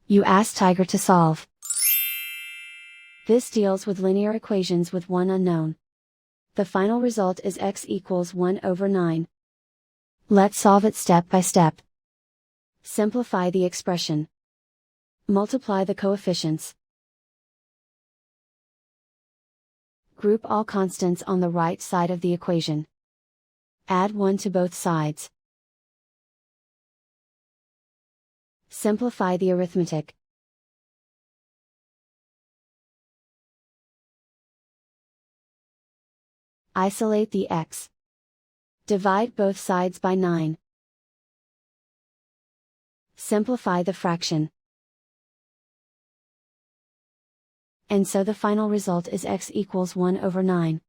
You ask Tiger to solve. This deals with linear equations with one unknown. The final result is x equals 1 over 9. Let's solve it step by step. Simplify the expression. Multiply the coefficients. Group all constants on the right side of the equation. Add 1 to both sides. Simplify the arithmetic. Isolate the x. Divide both sides by 9. Simplify the fraction. And so the final result is x equals 1 over 9.